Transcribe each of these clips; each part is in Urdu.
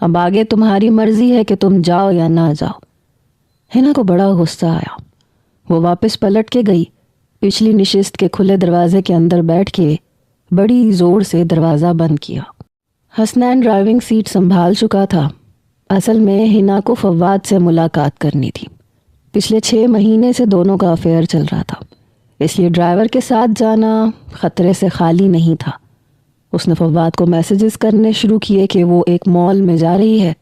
اب آگے تمہاری مرضی ہے کہ تم جاؤ یا نہ جاؤ۔ ہنا کو بڑا غصہ آیا۔ وہ واپس پلٹ کے گئی، پچھلی نشست کے کھلے دروازے کے اندر بیٹھ کے بڑی زور سے دروازہ بند کیا۔ حسنین ڈرائیونگ سیٹ سنبھال چکا تھا۔ اصل میں ہنا کو فواد سے ملاقات کرنی تھی۔ پچھلے 6 مہینے سے دونوں کا افیئر چل رہا تھا، اس لیے ڈرائیور کے ساتھ جانا خطرے سے خالی نہیں تھا۔ اس نے فواد کو میسیجز کرنے شروع کیے کہ وہ ایک مال میں جا رہی ہے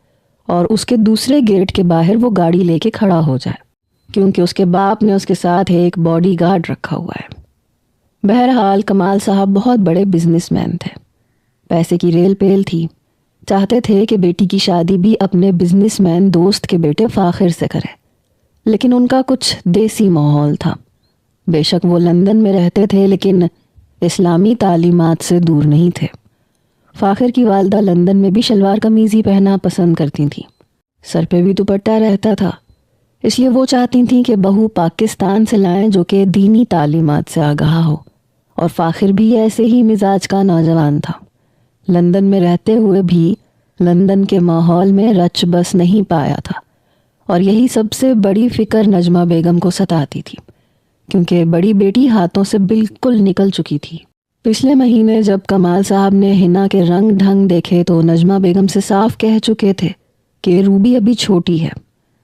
اور اس کے دوسرے گیٹ کے باہر وہ گاڑی لے کے کھڑا ہو جائے، کیونکہ اس کے باپ نے اس کے ساتھ ایک باڈی گارڈ رکھا ہوا ہے۔ بہرحال کمال صاحب بہت بڑے بزنس مین تھے، پیسے کی ریل پیل تھی، چاہتے تھے کہ بیٹی کی شادی بھی اپنے بزنس مین دوست کے بیٹے فاخر سے کرے، لیکن ان کا کچھ دیسی ماحول تھا۔ بے شک وہ لندن میں رہتے تھے لیکن اسلامی تعلیمات سے دور نہیں تھے۔ فاخر کی والدہ لندن میں بھی شلوار قمیض ہی پہننا پسند کرتی تھیں، سر پہ بھی دوپٹہ رہتا تھا، اس لیے وہ چاہتی تھیں کہ بہو پاکستان سے لائیں جو کہ دینی تعلیمات سے آگاہ ہو، اور فاخر بھی ایسے ہی مزاج کا نوجوان تھا۔ لندن میں رہتے ہوئے بھی لندن کے ماحول میں رچ بس نہیں پایا تھا، اور یہی سب سے بڑی فکر نجمہ بیگم کو ستاتی تھی، کیونکہ بڑی بیٹی ہاتھوں سے بالکل نکل چکی تھی۔ پچھلے مہینے جب کمال صاحب نے ہنا کے رنگ ڈھنگ دیکھے تو نجمہ بیگم سے صاف کہہ چکے تھے کہ روبی ابھی چھوٹی ہے،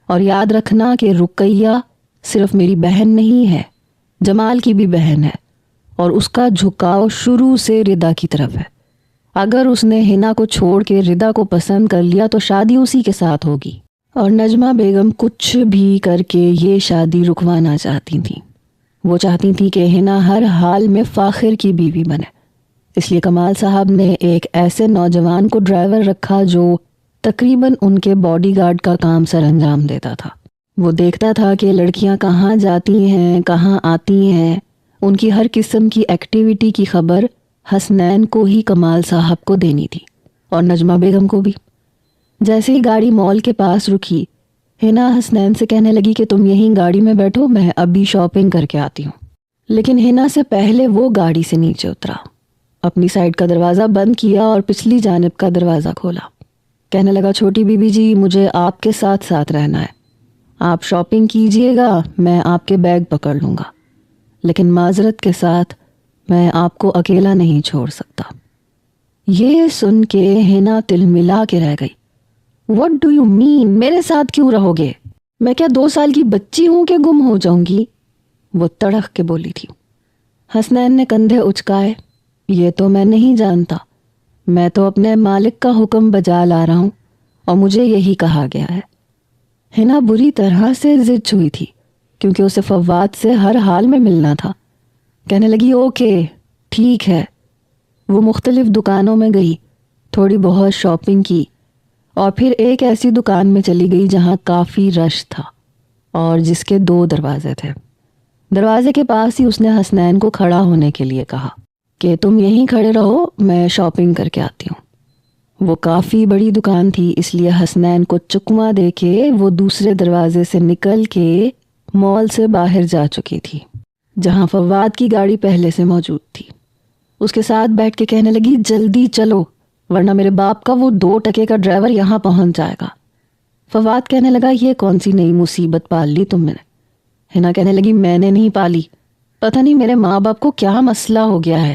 اور یاد رکھنا کہ رقیہ صرف میری بہن نہیں ہے، جمال کی بھی بہن ہے، اور اس کا جھکاؤ شروع سے ردا کی طرف ہے۔ اگر اس نے ہنا کو چھوڑ کے ردا کو پسند کر لیا تو شادی اسی کے ساتھ ہوگی، اور نجمہ بیگم کچھ بھی کر کے یہ شادی رکوانا چاہتی تھیں۔ وہ چاہتی تھیں کہ ہنا ہر حال میں فاخر کی بیوی بنے، اس لیے کمال صاحب نے ایک ایسے نوجوان کو ڈرائیور رکھا جو تقریباً ان کے باڈی گارڈ کا کام سر انجام دیتا تھا۔ وہ دیکھتا تھا کہ لڑکیاں کہاں جاتی ہیں، کہاں آتی ہیں، ان کی ہر قسم کی ایکٹیویٹی کی خبر حسنین کو ہی کمال صاحب کو دینی تھی، اور نجمہ بیگم کو بھی۔ جیسے ہی گاڑی مال کے پاس رکی، ہنا حسنین سے کہنے لگی کہ تم یہیں گاڑی میں بیٹھو، میں ابھی شاپنگ کر کے آتی ہوں۔ لیکن ہنا سے پہلے وہ گاڑی سے نیچے اترا، اپنی سائڈ کا دروازہ بند کیا اور پچھلی جانب کا دروازہ کھولا۔ کہنے لگا چھوٹی بی بی جی، مجھے آپ کے ساتھ ساتھ رہنا ہے، آپ شاپنگ کیجئے گا، میں آپ کے بیگ پکڑ لوں گا، لیکن معذرت کے ساتھ میں آپ کو اکیلا نہیں چھوڑ سکتا۔ یہ سن کے ہنا تل ملا کے رہ گئی۔ What do you mean? میرے ساتھ کیوں رہو گے؟ میں کیا 2 سال کی بچی ہوں کہ گم ہو جاؤں گی؟ وہ تڑخ کے بولی تھی۔ حسنین نے کندھے اچکائے۔ یہ تو میں نہیں جانتا، میں تو اپنے مالک کا حکم بجا لا رہا ہوں، اور مجھے یہی کہا گیا ہے۔ ہنا بری طرح سے ضد ہوئی تھی، کیونکہ اسے فواد سے ہر حال میں ملنا تھا۔ کہنے لگی اوکے ٹھیک ہے۔ وہ مختلف دکانوں میں گئی، تھوڑی بہت شاپنگ کی، اور پھر ایک ایسی دکان میں چلی گئی جہاں کافی رش تھا اور جس کے 2 دروازے تھے۔ دروازے کے پاس ہی اس نے حسنین کو کھڑا ہونے کے لیے کہا کہ تم یہیں کھڑے رہو، میں شاپنگ کر کے آتی ہوں۔ وہ کافی بڑی دکان تھی، اس لیے حسنین کو چکما دے کے وہ دوسرے دروازے سے نکل کے مال سے باہر جا چکی تھی، جہاں فواد کی گاڑی پہلے سے موجود تھی۔ اس کے ساتھ بیٹھ کے کہنے لگی جلدی چلو، ورنہ میرے باپ کا وہ 2 ٹکے کا ڈرائیور یہاں پہنچ جائے گا۔ فواد کہنے لگا یہ کون سی نئی مصیبت پال لی تم نے؟ ہنا کہنے لگی میں نے نہیں پالی، پتہ نہیں میرے ماں باپ کو کیا مسئلہ ہو گیا ہے،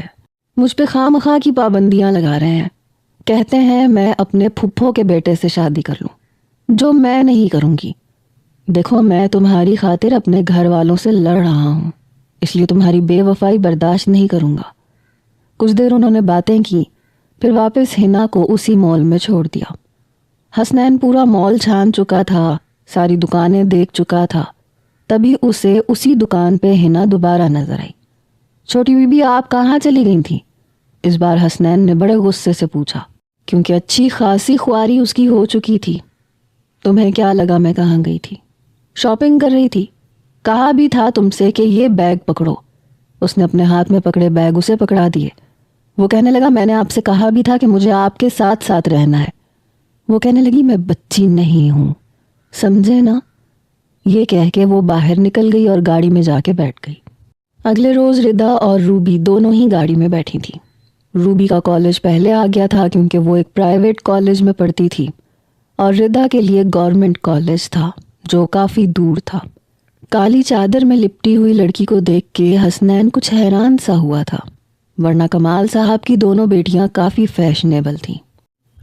مجھ پہ خواہ مخواہ کی پابندیاں لگا رہے ہیں، کہتے ہیں میں اپنے پھپھو کے بیٹے سے شادی کر لوں، جو میں نہیں کروں گی۔ دیکھو میں تمہاری خاطر اپنے گھر والوں سے لڑ رہا ہوں، اس لیے تمہاری بے وفائی برداشت نہیں کروں گا۔ کچھ دیر انہوں نے باتیں کی، پھر واپس ہنا کو اسی مال میں چھوڑ دیا۔ حسنین پورا مال چھان چکا تھا، ساری دکانیں دیکھ چکا تھا، تبھی اسے اسی دکان پہ ہنا دوبارہ نظر آئی۔ چھوٹی بی بی آپ کہاں چلی گئی تھی؟ اس بار حسنین نے بڑے غصے سے پوچھا، کیونکہ اچھی خاصی خواری اس کی ہو چکی تھی۔ تمہیں کیا لگا میں کہاں گئی تھی؟ شاپنگ کر رہی تھی، کہا بھی تھا تم سے کہ یہ بیگ پکڑو۔ اس نے اپنے ہاتھ میں پکڑے بیگ اسے پکڑا دیے۔ وہ کہنے لگا میں نے آپ سے کہا بھی تھا کہ مجھے آپ کے ساتھ ساتھ رہنا ہے۔ وہ کہنے لگی میں بچی نہیں ہوں، سمجھے نا؟ یہ کہہ کے وہ باہر نکل گئی اور گاڑی میں جا کے بیٹھ گئی۔ اگلے روز ردا اور روبی دونوں ہی گاڑی میں بیٹھی تھیں۔ روبی کا کالج پہلے آ گیا تھا کیونکہ وہ ایک پرائیویٹ کالج میں پڑھتی تھی، اور ردا کے لیے گورنمنٹ کالج تھا جو کافی دور تھا۔ کالی چادر میں لپٹی ہوئی لڑکی کو دیکھ کے حسنین کچھ حیران سا ہوا تھا، ورنہ کمال صاحب کی دونوں بیٹیاں کافی فیشنیبل تھیں۔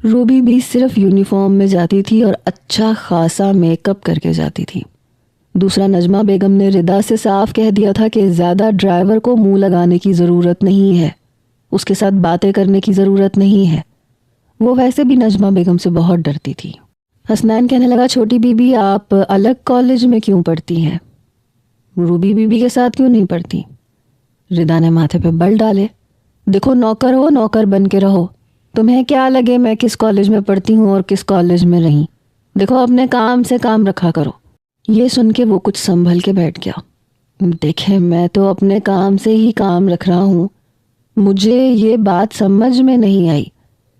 روبی بھی صرف یونیفارم میں جاتی تھی اور اچھا خاصا میک اپ کر کے جاتی تھی۔ دوسرا، نجمہ بیگم نے ردا سے صاف کہہ دیا تھا کہ زیادہ ڈرائیور کو منہ لگانے کی ضرورت نہیں ہے، اس کے ساتھ باتیں کرنے کی ضرورت نہیں ہے۔ وہ ویسے بھی نجمہ بیگم سے بہت ڈرتی تھی۔ حسنین کہنے لگا، چھوٹی بی بی آپ الگ کالج میں کیوں پڑھتی ہیں؟ روبی بی بی کے ساتھ کیوں نہیں پڑھتی؟ ردا نے ماتھے پہ بل ڈالے، دیکھو نوکر ہو، نوکر بن کے رہو، تمہیں کیا لگے میں کس کالج میں پڑھتی ہوں اور کس کالج میں نہیں، دیکھو اپنے کام سے کام رکھا کرو۔ یہ سن کے وہ کچھ سنبھل کے بیٹھ گیا۔ دیکھیں میں تو اپنے کام سے ہی کام رکھ رہا ہوں، مجھے یہ بات سمجھ میں نہیں آئی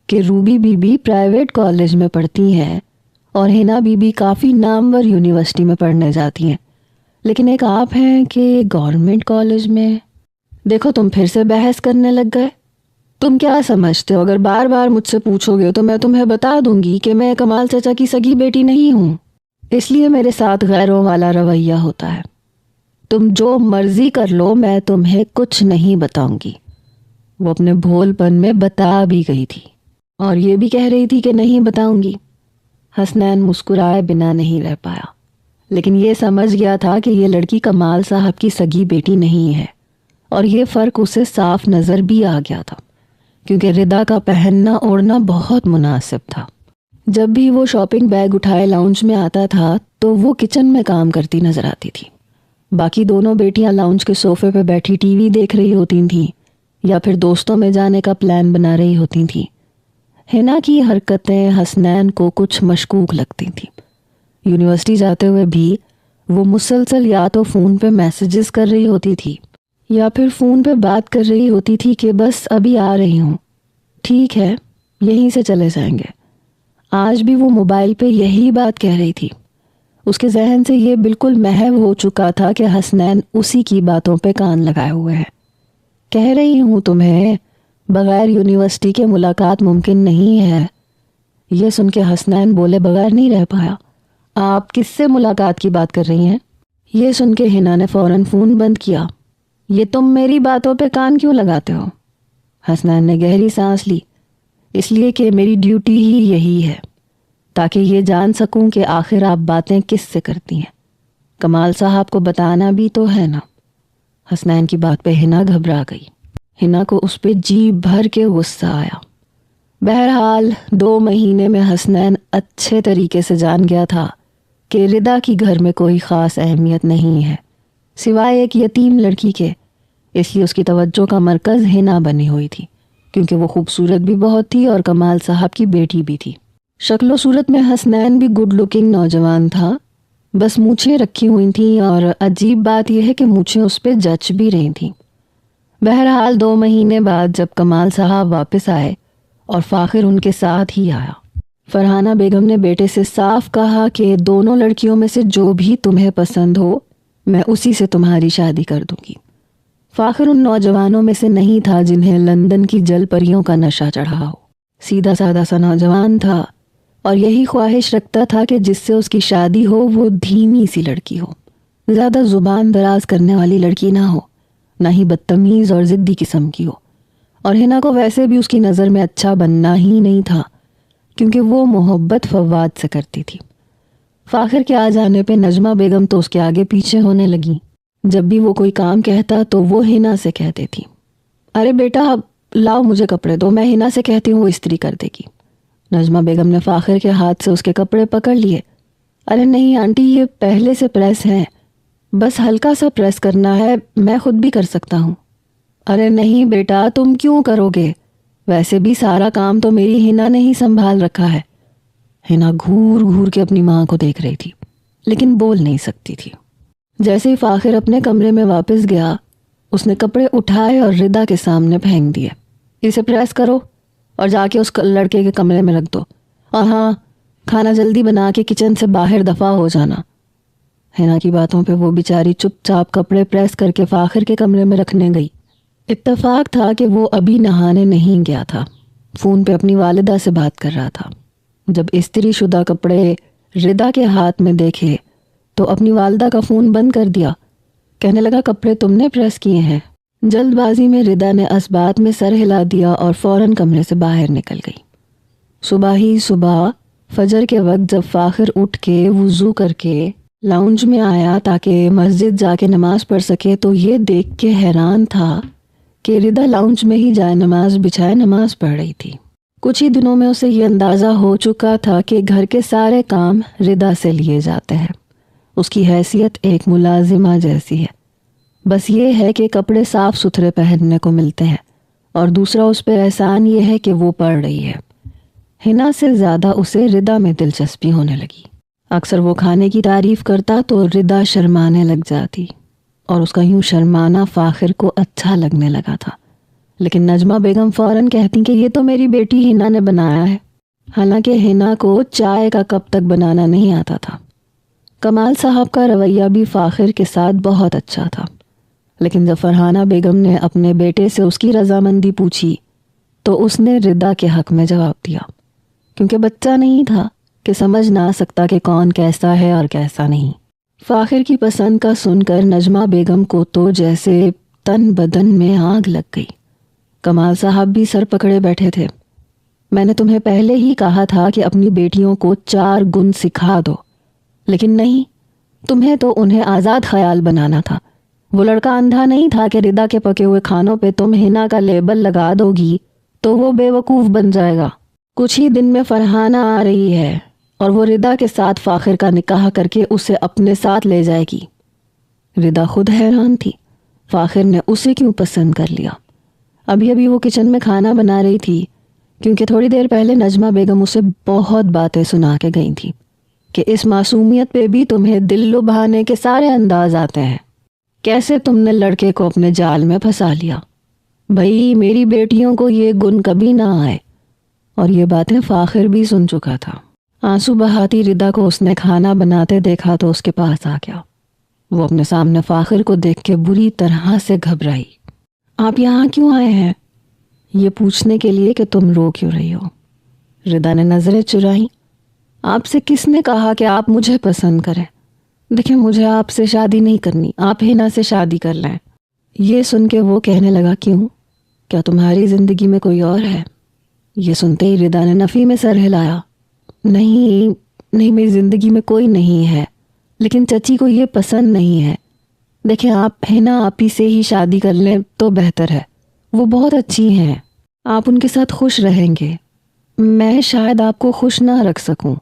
کہ Ruby Bibi private college میں پڑھتی ہیں اور ہنا بی بی کافی نامور یونیورسٹی میں پڑھنے جاتی ہیں، لیکن ایک آپ ہیں کہ گورنمنٹ کالج میں۔ دیکھو تم پھر سے بحث کرنے لگ گئے، تم کیا سمجھتے ہو اگر بار بار مجھ سے پوچھو گے تو میں تمہیں بتا دوں گی کہ میں کمال چچا کی سگی بیٹی نہیں ہوں، اس لیے میرے ساتھ غیروں والا رویہ ہوتا ہے۔ تم جو مرضی کر لو، میں تمہیں کچھ نہیں بتاؤں گی۔ وہ اپنے بھول پن میں بتا بھی گئی تھی اور یہ بھی کہہ رہی تھی کہ نہیں بتاؤں گی۔ حسنین مسکرائے بنا نہیں رہ پایا، لیکن یہ سمجھ گیا تھا کہ یہ لڑکی کمال صاحب کی سگی بیٹی نہیں ہے، اور یہ فرق اسے صاف نظر بھی آ گیا تھا کیونکہ ردا کا پہننا اوڑھنا بہت مناسب تھا۔ جب بھی وہ شاپنگ بیگ اٹھائے لاؤنج میں آتا تھا تو وہ کچن میں کام کرتی نظر آتی تھی، باقی دونوں بیٹیاں لاؤنج کے صوفے پہ بیٹھی ٹی وی دیکھ رہی ہوتی تھیں یا پھر دوستوں میں جانے کا پلان بنا رہی ہوتی تھیں۔ ہنا کی حرکتیں حسنین کو کچھ مشکوک لگتی تھیں۔ یونیورسٹی جاتے ہوئے بھی وہ مسلسل یا تو فون پہ میسیجز کر رہی ہوتی تھی یا پھر فون پہ بات کر رہی ہوتی تھی کہ بس ابھی آ رہی ہوں، ٹھیک ہے یہیں سے چلے جائیں گے۔ آج بھی وہ موبائل پہ یہی بات کہہ رہی تھی۔ اس کے ذہن سے یہ بالکل محو ہو چکا تھا کہ حسنین اسی کی باتوں پہ کان لگائے ہوئے ہیں۔ کہہ رہی ہوں تمہیں بغیر یونیورسٹی کے ملاقات ممکن نہیں ہے۔ یہ سن کے حسنین بولے بغیر نہیں رہ پایا، آپ کس سے ملاقات کی بات کر رہی ہیں؟ یہ سن کے ہنا نے فوراً فون بند کیا۔ یہ تم میری باتوں پہ کان کیوں لگاتے ہو؟ حسنین نے گہری سانس لی، اس لیے کہ میری ڈیوٹی ہی یہی ہے، تاکہ یہ جان سکوں کہ آخر آپ باتیں کس سے کرتی ہیں۔ کمال صاحب کو بتانا بھی تو ہے نا۔ حسنین کی بات پہ ہنا گھبرا گئی۔ ہنا کو اس پہ جی بھر کے غصہ آیا۔ بہرحال 2 مہینے میں حسنین اچھے طریقے سے جان گیا تھا کہ ردا کی گھر میں کوئی خاص اہمیت نہیں ہے سوائے ایک یتیم لڑکی کے، اس لیے اس کی توجہ کا مرکز ہنا بنی ہوئی تھی کیونکہ وہ خوبصورت بھی بہت تھی اور کمال صاحب کی بیٹی بھی تھی۔ شکل و صورت میں حسنین بھی گڈ لکنگ نوجوان تھا، بس مونچھیں رکھی ہوئی تھیں اور عجیب بات یہ ہے کہ مونچھیں اس پہ جچ بھی رہی تھیں۔ بہرحال 2 مہینے بعد جب کمال صاحب واپس آئے اور فاخر ان کے ساتھ ہی آیا، فرحانہ بیگم نے بیٹے سے صاف کہا کہ دونوں لڑکیوں میں سے جو بھی تمہیں پسند ہو میں اسی سے تمہاری شادی کر دوں گی۔ فاخر ان نوجوانوں میں سے نہیں تھا جنہیں لندن کی جل پریوں کا نشہ چڑھا ہو۔ سیدھا سادہ سا نوجوان تھا اور یہی خواہش رکھتا تھا کہ جس سے اس کی شادی ہو وہ دھیمی سی لڑکی ہو، زیادہ زبان دراز کرنے والی لڑکی نہ ہو، نہ ہی بدتمیز اور ضدی قسم کی ہو۔ اور ہنا کو ویسے بھی اس کی نظر میں اچھا بننا ہی نہیں تھا کیونکہ وہ محبت فواد سے کرتی تھی۔ فاخر کے آ جانے پہ نجمہ بیگم تو اس کے آگے پیچھے ہونے لگیں۔ جب بھی وہ کوئی کام کہتا تو وہ ہنا سے کہتے تھی، ارے بیٹا لاؤ مجھے کپڑے دو، میں ہنا سے کہتی ہوں وہ استری کر دے گی۔ نجمہ بیگم نے فاخر کے ہاتھ سے اس کے کپڑے پکڑ لیے۔ ارے نہیں آنٹی، یہ پہلے سے پریس ہیں، بس ہلکا سا پریس کرنا ہے، میں خود بھی کر سکتا ہوں۔ ارے نہیں بیٹا تم کیوں کرو گے، ویسے بھی سارا کام تو میری ہنا نے ہی سنبھال رکھا ہے۔ ہنا گھور گھور کے اپنی ماں کو دیکھ رہی تھی لیکن بول نہیں سکتی تھی۔ جیسے ہی فاخر اپنے کمرے میں واپس گیا، اس نے کپڑے اٹھائے اور ردا کے سامنے پھینک دیے۔ اسے پریس کرو اور جا کے اس لڑکے کے کمرے میں رکھ دو، اور ہاں کھانا جلدی بنا کے کچن سے باہر دفع ہو جانا۔ ہنا کی باتوں پہ وہ بیچاری چپ چاپ کپڑے پریس کر کے فاخر کے کمرے میں رکھنے گئی۔ اتفاق تھا کہ وہ ابھی نہانے نہیں گیا تھا، فون پہ اپنی والدہ سے بات کر رہا تھا۔ جب استری شدہ کپڑے ردا کے ہاتھ میں دیکھے تو اپنی والدہ کا فون بند کر دیا. کہنے لگا کپڑے تم نے پریس کیے ہیں. جلد بازی میں ردا نے اسبات میں سر ہلا دیا اور فوراً کمرے سے باہر نکل گئی. صبح ہی صبح فجر کے وقت جب فاخر اٹھ کے وضو کر کے لاؤنج میں آیا تاکہ مسجد جا کے نماز پڑھ سکے تو یہ دیکھ کے حیران تھا کہ ردا لاؤنج میں ہی جائے نماز بچھائے نماز پڑھ رہی تھی. کچھ ہی دنوں میں اسے یہ اندازہ ہو چکا تھا کہ گھر کے سارے کام ردا سے لیے جاتے ہیں. اس کی حیثیت ایک ملازمہ جیسی ہے. بس یہ ہے کہ کپڑے صاف ستھرے پہننے کو ملتے ہیں اور دوسرا اس پہ احسان یہ ہے کہ وہ پڑھ رہی ہے. حنا سے زیادہ اسے ردا میں دلچسپی ہونے لگی. اکثر وہ کھانے کی تعریف کرتا تو ردا شرمانے لگ جاتی اور اس کا یوں شرمانا فاخر کو اچھا لگنے لگا تھا. لیکن نجمہ بیگم فوراً کہتی کہ یہ تو میری بیٹی حنا نے بنایا ہے. حالانکہ حنا کو چائے کا کپ تک بنانا نہیں آتا تھا. کمال صاحب کا رویہ بھی فاخر کے ساتھ بہت اچھا تھا. لیکن جب فرحانہ بیگم نے اپنے بیٹے سے اس کی رضامندی پوچھی تو اس نے ردا کے حق میں جواب دیا، کیونکہ بچہ نہیں تھا کہ سمجھ نہ سکتا کہ کون کیسا ہے اور کیسا نہیں. فاخر کی پسند کا سن کر نجمہ بیگم کو تو جیسے تن بدن میں آگ لگ گئی. کمال صاحب بھی سر پکڑے بیٹھے تھے. میں نے تمہیں پہلے ہی کہا تھا کہ اپنی بیٹیوں کو 4 گن سکھا دو، لیکن نہیں، تمہیں تو انہیں آزاد خیال بنانا تھا. وہ لڑکا اندھا نہیں تھا کہ ردا کے پکے ہوئے کھانوں پہ تم حنا کا لیبل لگا دو گی تو وہ بے وقوف بن جائے گا. کچھ ہی دن میں فرحانہ آ رہی ہے اور وہ ردا کے ساتھ فاخر کا نکاح کر کے اسے اپنے ساتھ لے جائے گی. ردا خود حیران تھی فاخر نے اسے کیوں پسند کر لیا. ابھی وہ کچن میں کھانا بنا رہی تھی کیونکہ تھوڑی دیر پہلے نجمہ بیگم اسے بہت باتیں سنا کے گئی تھی کہ اس معصومیت پہ بھی تمہیں دل لبھانے کے سارے انداز آتے ہیں. کیسے تم نے لڑکے کو اپنے جال میں پھنسا لیا. بھئی میری بیٹیوں کو یہ گن کبھی نہ آئے. اور یہ باتیں فاخر بھی سن چکا تھا. آنسو بہاتی ردا کو اس نے کھانا بناتے دیکھا تو اس کے پاس آ گیا. وہ اپنے سامنے فاخر کو دیکھ کے بری طرح سے گھبرائی. آپ یہاں کیوں آئے ہیں؟ یہ پوچھنے کے لیے کہ تم رو کیوں رہی ہو. ردا نے نظریں چرائیں. آپ سے کس نے کہا کہ آپ مجھے پسند کریں؟ دیکھیں مجھے آپ سے شادی نہیں کرنی، آپ حنا سے شادی کر لیں. یہ سن کے وہ کہنے لگا کیوں؟ کیا تمہاری زندگی میں کوئی اور ہے؟ یہ سنتے ہی ردا نے نفی میں سر ہلایا. نہیں میری زندگی میں کوئی نہیں ہے، لیکن چچی کو یہ پسند نہیں ہے. دیکھیں آپ حنا آپی سے ہی شادی کر لیں تو بہتر ہے. وہ بہت اچھی ہیں، آپ ان کے ساتھ خوش رہیں گے. میں شاید آپ کو خوش نہ رکھ سکوں.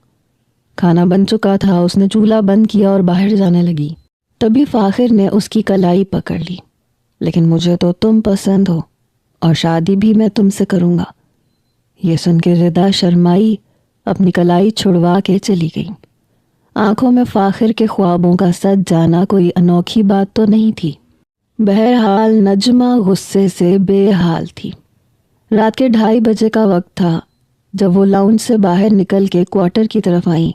کھانا بن چکا تھا. اس نے چولہا بند کیا اور باہر جانے لگی. تبھی فاخر نے اس کی کلائی پکڑ لی. لیکن مجھے تو تم پسند ہو اور شادی بھی میں تم سے کروں گا. یہ سن کے ردا شرمائی اپنی کلائی چھڑوا کے چلی گئی. آنکھوں میں فاخر کے خوابوں کا سج جانا کوئی انوکھی بات تو نہیں تھی. بہرحال نجمہ غصے سے بے حال تھی. رات کے 2:30 بجے کا وقت تھا جب وہ لاؤنج سے باہر نکل کے کوارٹر کی طرف آئیں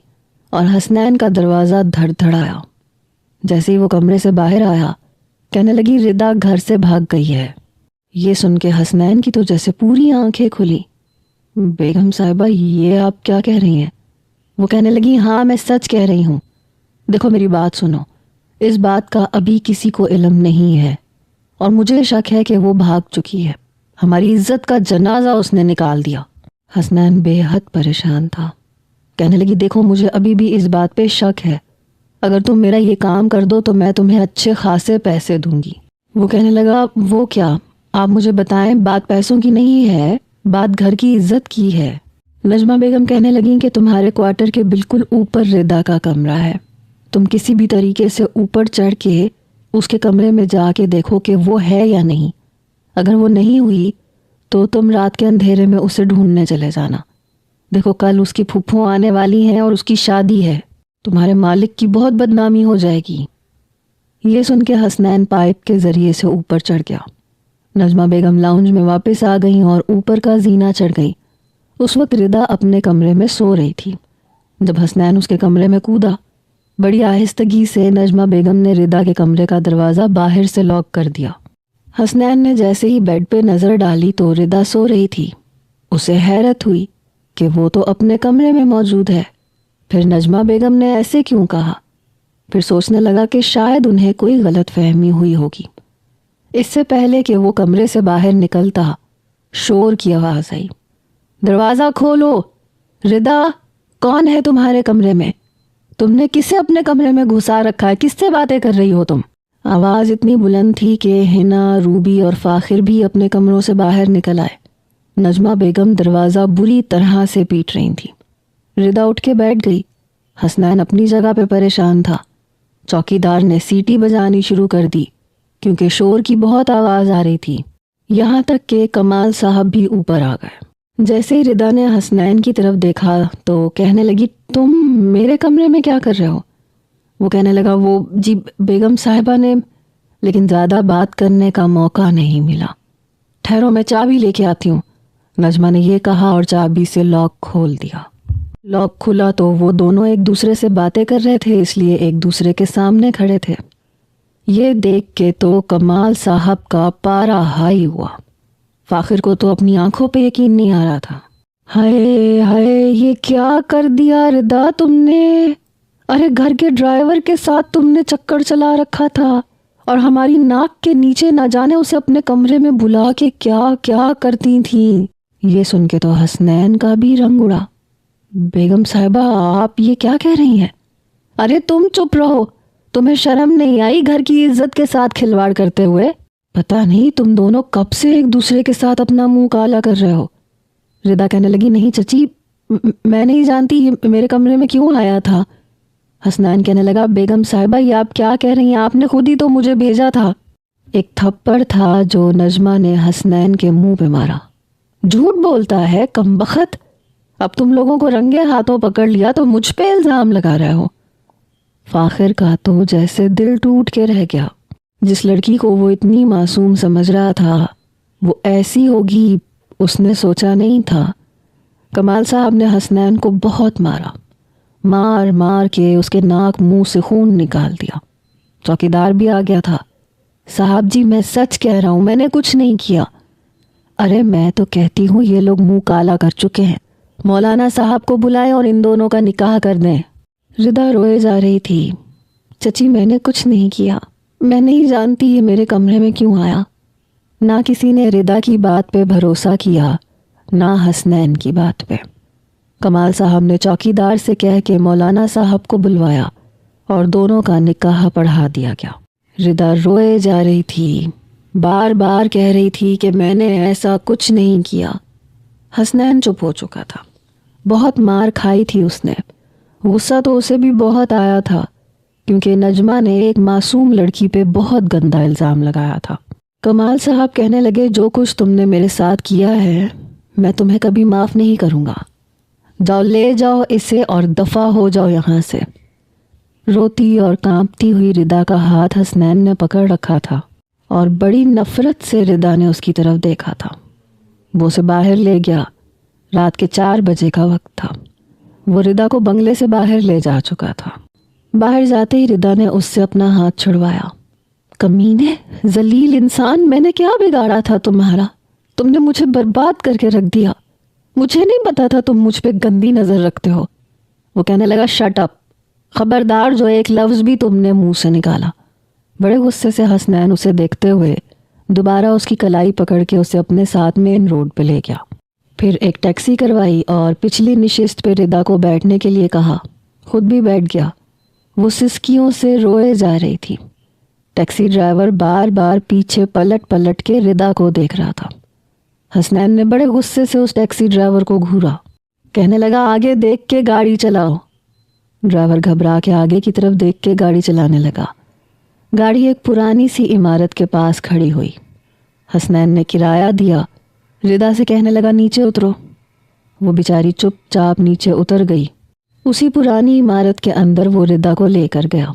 اور حسنین کا دروازہ دھڑ دھڑایا. جیسے ہی وہ کمرے سے باہر آیا کہنے لگی ردا گھر سے بھاگ گئی ہے. یہ سن کے حسنین کی تو جیسے پوری آنکھیں کھلی. بیگم صاحبہ یہ آپ کیا کہہ رہی ہیں؟ وہ کہنے لگی ہاں میں سچ کہہ رہی ہوں. دیکھو میری بات سنو. اس بات کا ابھی کسی کو علم نہیں ہے اور مجھے شک ہے کہ وہ بھاگ چکی ہے. ہماری عزت کا جنازہ اس نے نکال دیا. حسنین بے حد پریشان تھا. کہنے لگی دیکھو مجھے ابھی بھی اس بات پہ شک ہے. اگر تم میرا یہ کام کر دو تو میں تمہیں اچھے خاصے پیسے دوں گی. وہ کہنے لگا وہ کیا؟ آپ مجھے بتائیں. بات پیسوں کی نہیں ہے، بات گھر کی عزت کی ہے. نجمہ بیگم کہنے لگیں کہ تمہارے کوارٹر کے بالکل اوپر ردا کا کمرہ ہے. تم کسی بھی طریقے سے اوپر چڑھ کے اس کے کمرے میں جا کے دیکھو کہ وہ ہے یا نہیں. اگر وہ نہیں ہوئی تو تم رات کے اندھیرے میں اسے ڈھونڈنے چلے جانا. دیکھو کل اس کی پھپھو آنے والی ہیں اور اس کی شادی ہے. تمہارے مالک کی بہت بدنامی ہو جائے گی. یہ سن کے حسنین پائپ کے ذریعے سے اوپر چڑھ گیا. نجمہ بیگم لاؤنج میں واپس آ گئیں اور اوپر کا زینہ چڑھ گئی. اس وقت ردا اپنے کمرے میں سو رہی تھی. جب حسنین اس کے کمرے میں کودا بڑی آہستگی سے نجمہ بیگم نے ردا کے کمرے کا دروازہ باہر سے لاک کر دیا. حسنین نے جیسے ہی بیڈ پہ نظر ڈالی تو ردا سو رہی تھی. اسے حیرت ہوئی کہ وہ تو اپنے کمرے میں موجود ہے، پھر نجمہ بیگم نے ایسے کیوں کہا؟ پھر سوچنے لگا کہ شاید انہیں کوئی غلط فہمی ہوئی ہوگی۔ اس سے پہلے کہ وہ کمرے سے باہر نکلتا، شور کی آواز آئی، دروازہ کھولو، ردا کون ہے تمہارے کمرے میں؟ تم نے کسے اپنے کمرے میں گھسا رکھا ہے؟ کس سے باتیں کر رہی ہو تم؟ آواز اتنی بلند تھی کہ حنا، روبی اور فاخر بھی اپنے کمروں سے باہر نکل آئے۔ نجمہ بیگم دروازہ بری طرح سے پیٹ رہی تھی۔ ردا اٹھ کے بیٹھ گئی۔ حسنین اپنی جگہ پہ پریشان تھا۔ چوکیدار نے سیٹی بجانی شروع کر دی کیونکہ شور کی بہت آواز آ رہی تھی، یہاں تک کہ کمال صاحب بھی اوپر آ گئے۔ جیسے ہی ردا نے حسنین کی طرف دیکھا تو کہنے لگی، تم میرے کمرے میں کیا کر رہے ہو؟ وہ کہنے لگا، وہ جی بیگم صاحبہ نے، لیکن زیادہ بات کرنے کا موقع نہیں ملا۔ ٹھہرو میں چابی لے کے آتی ہوں، نجمہ نے یہ کہا اور چابی سے لاک کھول دیا۔ لاک کھلا تو وہ دونوں ایک دوسرے سے باتیں کر رہے تھے، اس لیے ایک دوسرے کے سامنے کھڑے تھے۔ یہ دیکھ کے تو کمال صاحب کا پارا ہائی ہوا۔ فاخر کو تو اپنی آنکھوں پہ یقین نہیں آ رہا تھا۔ ہائے ہائے، یہ کیا کر دیا ردا تم نے؟ ارے گھر کے ڈرائیور کے ساتھ تم نے چکر چلا رکھا تھا، اور ہماری ناک کے نیچے نہ جانے اسے اپنے کمرے میں بلا کے کیا کیا کرتی تھیں۔ یہ سن کے تو حسنین کا بھی رنگ اڑا۔ بیگم صاحبہ، آپ یہ کیا کہہ رہی ہیں؟ ارے تم چپ رہو، تمہیں شرم نہیں آئی گھر کی عزت کے ساتھ کھلواڑ کرتے ہوئے؟ پتہ نہیں تم دونوں کب سے ایک دوسرے کے ساتھ اپنا منہ کالا کر رہے ہو۔ ردا کہنے لگی، نہیں چچی، میں نہیں جانتی یہ میرے کمرے میں کیوں آیا تھا۔ حسنین کہنے لگا، بیگم صاحبہ یہ آپ کیا کہہ رہی ہیں؟ آپ نے خود ہی تو مجھے بھیجا تھا۔ ایک تھپڑ تھا جو نجمہ نے حسنین کے منہ پہ مارا۔ جھوٹ بولتا ہے کمبخت، اب تم لوگوں کو رنگے ہاتھوں پکڑ لیا تو مجھ پہ الزام لگا رہے ہو۔ فاخر کا تو جیسے دل ٹوٹ کے رہ گیا۔ جس لڑکی کو وہ اتنی معصوم سمجھ رہا تھا وہ ایسی ہوگی اس نے سوچا نہیں تھا۔ کمال صاحب نے حسنین کو بہت مارا، مار مار کے اس کے ناک منہ سے خون نکال دیا۔ چوکیدار بھی آ گیا تھا۔ صاحب جی میں سچ کہہ رہا ہوں، میں نے کچھ نہیں کیا۔ ارے میں تو کہتی ہوں یہ لوگ منہ کالا کر چکے ہیں، مولانا صاحب کو بلائیں اور ان دونوں کا نکاح کر دیں۔ ردا روئے جا رہی تھی، چچی میں نے کچھ نہیں کیا، میں نہیں جانتی یہ میرے کمرے میں کیوں آیا۔ نہ کسی نے ردا کی بات پہ بھروسہ کیا، نہ حسنین کی بات پہ۔ کمال صاحب نے چوکیدار سے کہہ کے مولانا صاحب کو بلوایا اور دونوں کا نکاح پڑھا دیا گیا۔ ردا روئے جا رہی تھی، بار بار کہہ رہی تھی کہ میں نے ایسا کچھ نہیں کیا۔ حسنین چپ ہو چکا تھا، بہت مار کھائی تھی اس نے۔ غصہ تو اسے بھی بہت آیا تھا کیونکہ نجمہ نے ایک معصوم لڑکی پہ بہت گندا الزام لگایا تھا۔ کمال صاحب کہنے لگے، جو کچھ تم نے میرے ساتھ کیا ہے میں تمہیں کبھی معاف نہیں کروں گا، جاؤ لے جاؤ اسے اور دفع ہو جاؤ یہاں سے۔ روتی اور کانپتی ہوئی ردا کا ہاتھ حسنین نے پکڑ رکھا تھا اور بڑی نفرت سے ردا نے اس کی طرف دیکھا تھا۔ وہ اسے باہر لے گیا۔ رات کے 4 بجے کا وقت تھا۔ وہ ردا کو بنگلے سے باہر لے جا چکا تھا۔ باہر جاتے ہی ردا نے اس سے اپنا ہاتھ چھڑوایا۔ کمینے، ذلیل انسان، میں نے کیا بگاڑا تھا تمہارا؟ تم نے مجھے برباد کر کے رکھ دیا۔ مجھے نہیں پتا تھا تم مجھ پہ گندی نظر رکھتے ہو۔ وہ کہنے لگا، شٹ اپ، خبردار جو ایک لفظ بھی تم نے منہ سے نکالا۔ بڑے غصے سے حسنین اسے دیکھتے ہوئے دوبارہ اس کی کلائی پکڑ کے اسے اپنے ساتھ مین روڈ پہ لے گیا۔ پھر ایک ٹیکسی کروائی اور پچھلی نشست پہ ردا کو بیٹھنے کے لیے کہا، خود بھی بیٹھ گیا۔ وہ سسکیوں سے روئے جا رہی تھی۔ ٹیکسی ڈرائیور بار بار پیچھے پلٹ پلٹ کے ردا کو دیکھ رہا تھا۔ حسنین نے بڑے غصے سے اس ٹیکسی ڈرائیور کو گھورا، کہنے لگا، آگے دیکھ کے گاڑی چلاؤ۔ ڈرائیور گھبرا کے آگے کی طرف دیکھ کے گاڑی چلانے لگا۔ گاڑی ایک پرانی سی عمارت کے پاس کھڑی ہوئی۔ حسنین نے کرایہ دیا، ردا سے کہنے لگا، نیچے اترو۔ وہ بیچاری چپ چاپ نیچے اتر گئی۔ اسی پرانی عمارت کے اندر وہ ردا کو لے کر گیا۔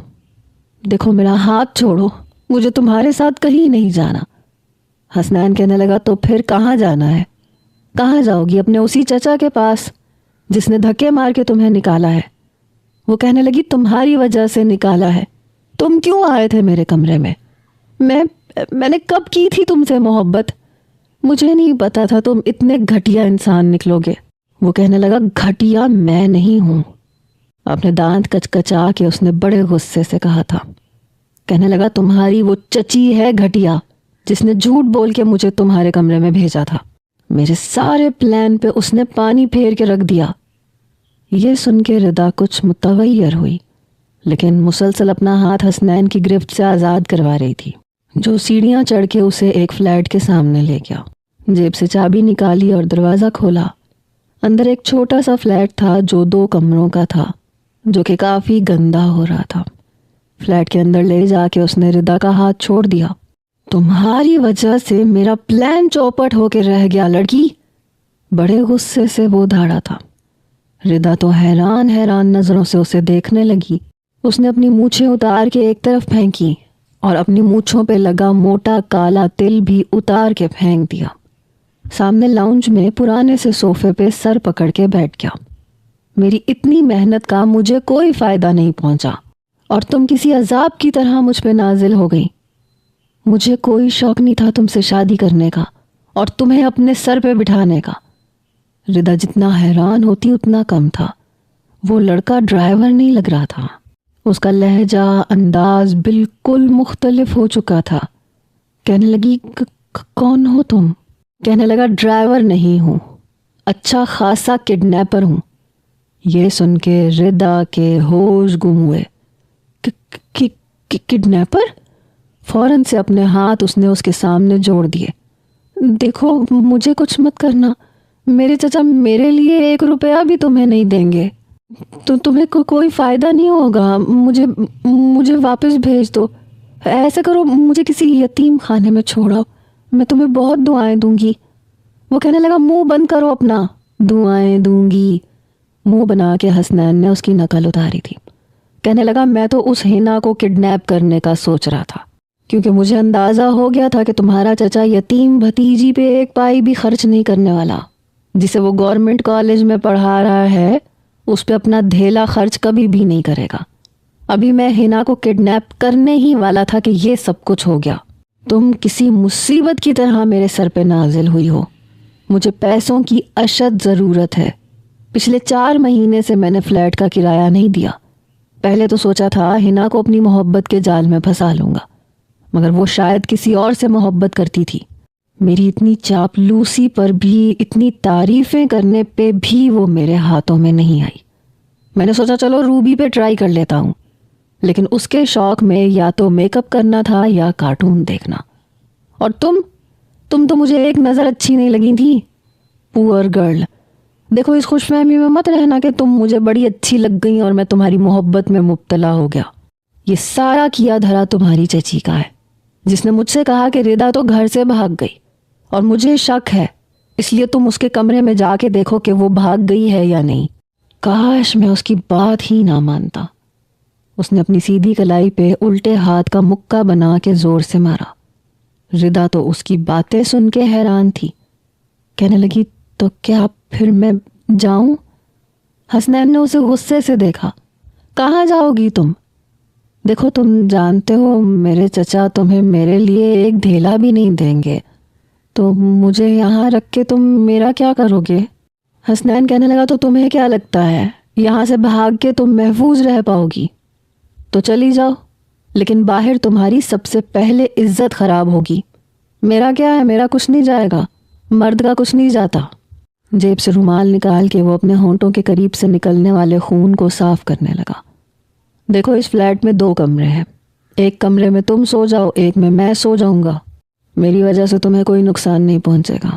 دیکھو میرا ہاتھ چھوڑو، مجھے تمہارے ساتھ کہیں نہیں جانا۔ حسنین کہنے لگا، تو پھر کہاں جانا ہے؟ کہاں جاؤ گی؟ اپنے اسی چچا کے پاس جس نے دھکے مار کے تمہیں نکالا ہے۔ وہ کہنے لگی، تمہاری وجہ سے نکالا ہے۔ تم کیوں آئے تھے میرے کمرے میں؟ میں نے کب کی تھی تم سے محبت؟ مجھے نہیں پتا تھا تم اتنے گھٹیا انسان نکلو گے۔ وہ کہنے لگا گھٹیا میں نہیں ہوں۔ اپنے دانت کچکچا کے اس نے بڑے غصے سے کہا تھا۔ کہنے لگا تمہاری وہ چچی ہے گھٹیا جس نے جھوٹ بول کے مجھے تمہارے کمرے میں بھیجا تھا۔ میرے سارے پلان پہ اس نے پانی پھیر کے رکھ دیا۔ یہ سن کے ردا کچھ متغیر ہوئی، لیکن مسلسل اپنا ہاتھ حسنین کی گرفت سے آزاد کروا رہی تھی، جو سیڑھیاں چڑھ کے اسے ایک فلیٹ کے سامنے لے گیا۔ جیب سے چابی نکالی اور دروازہ کھولا۔ اندر ایک چھوٹا سا فلیٹ تھا جو 2 کمروں کا تھا، جو کہ کافی گندا ہو رہا تھا۔ فلیٹ کے اندر لے جا کے اس نے ردا کا ہاتھ چھوڑ دیا۔ تمہاری وجہ سے میرا پلان چوپٹ ہو کے رہ گیا لڑکی، بڑے غصے سے وہ دھاڑا تھا۔ ردا تو حیران نظروں سے اسے دیکھنے لگی۔ اس نے اپنی مونچھیں اتار کے ایک طرف پھینکی اور اپنی مونچھوں پہ لگا موٹا کالا تل بھی اتار کے پھینک دیا۔ سامنے لاؤنج میں پرانے سے صوفے پہ سر پکڑ کے بیٹھ گیا۔ میری اتنی محنت کا مجھے کوئی فائدہ نہیں پہنچا اور تم کسی عذاب کی طرح مجھ پہ نازل ہو گئی۔ مجھے کوئی شوق نہیں تھا تم سے شادی کرنے کا اور تمہیں اپنے سر پہ بٹھانے کا۔ ردا جتنا حیران ہوتی اتنا کم تھا۔ وہ لڑکا ڈرائیور نہیں لگ رہا تھا، اس کا لہجہ انداز بالکل مختلف ہو چکا تھا۔ کہنے لگی کون ہو تم؟ کہنے لگا ڈرائیور نہیں ہوں، اچھا خاصا کڈنیپر ہوں۔ یہ سن کے ردا کے ہوش گم ہوئے۔ کڈنیپر؟ فوراً سے اپنے ہاتھ اس نے اس کے سامنے جوڑ دیے۔ دیکھو مجھے کچھ مت کرنا، میرے چچا میرے لیے 1 روپیہ بھی تمہیں نہیں دیں گے، تو تمہیں کوئی فائدہ نہیں ہوگا۔ مجھے واپس بھیج دو، ایسا کرو مجھے کسی یتیم خانے میں چھوڑو، میں تمہیں بہت دعائیں دوں گی۔ وہ کہنے لگا منہ بند کرو اپنا، دعائیں دوں گی۔ منہ بنا کے حسنین نے اس کی نقل اتاری تھی۔ کہنے لگا میں تو اس ہینا کو کڈنیپ کرنے کا سوچ رہا تھا، کیونکہ مجھے اندازہ ہو گیا تھا کہ تمہارا چچا یتیم بھتیجی پہ 1 پائی بھی خرچ نہیں کرنے والا۔ جسے وہ گورنمنٹ کالج میں پڑھا رہا ہے اس پہ اپنا دھیلا خرچ کبھی بھی نہیں کرے گا۔ ابھی میں ہینا کو کڈنیپ کرنے ہی والا تھا کہ یہ سب کچھ ہو گیا۔ تم کسی مصیبت کی طرح میرے سر پہ نازل ہوئی ہو۔ مجھے پیسوں کی اشد ضرورت ہے۔ پچھلے 4 مہینے سے میں نے فلیٹ کا کرایہ نہیں دیا۔ پہلے تو سوچا تھا ہینا کو اپنی محبت کے جال میں پھنسا لوں گا، مگر وہ شاید کسی اور سے محبت کرتی تھی۔ میری اتنی چاپلوسی پر بھی، اتنی تعریفیں کرنے پہ بھی وہ میرے ہاتھوں میں نہیں آئی۔ میں نے سوچا چلو روبی پہ ٹرائی کر لیتا ہوں، لیکن اس کے شوق میں یا تو میک اپ کرنا تھا یا کارٹون دیکھنا۔ اور تم تو مجھے ایک نظر اچھی نہیں لگی تھی۔ پور گرل، دیکھو اس خوش فہمی میں مت رہنا کہ تم مجھے بڑی اچھی لگ گئی اور میں تمہاری محبت میں مبتلا ہو گیا۔ یہ سارا کیا دھرا تمہاری چچی کا ہے، جس نے مجھ سے کہا کہ ردا تو گھر سے بھاگ گئی اور مجھے شک ہے، اس لیے تم اس کے کمرے میں جا کے دیکھو کہ وہ بھاگ گئی ہے یا نہیں۔ کاش میں اس کی بات ہی نہ مانتا۔ اس نے اپنی سیدھی کلائی پہ الٹے ہاتھ کا مکہ بنا کے زور سے مارا۔ ردا تو اس کی باتیں سن کے حیران تھی۔ کہنے لگی تو کیا پھر میں جاؤں؟ حسنین نے اسے غصے سے دیکھا۔ کہاں جاؤ گی تم؟ دیکھو تم جانتے ہو میرے چچا تمہیں میرے لیے 1 دھیلا بھی نہیں دیں گے، تو مجھے یہاں رکھ کے تم میرا کیا کرو گے؟ حسنین کہنے لگا تو تمہیں کیا لگتا ہے یہاں سے بھاگ کے تم محفوظ رہ پاؤ گی؟ تو چلی جاؤ، لیکن باہر تمہاری سب سے پہلے عزت خراب ہوگی۔ میرا کیا ہے، میرا کچھ نہیں جائے گا، مرد کا کچھ نہیں جاتا۔ جیب سے رومال نکال کے وہ اپنے ہونٹوں کے قریب سے نکلنے والے خون کو صاف کرنے لگا۔ دیکھو اس فلیٹ میں 2 کمرے ہیں، 1 کمرے میں تم سو جاؤ، 1 میں سو جاؤں گا۔ میری وجہ سے تمہیں کوئی نقصان نہیں پہنچے گا۔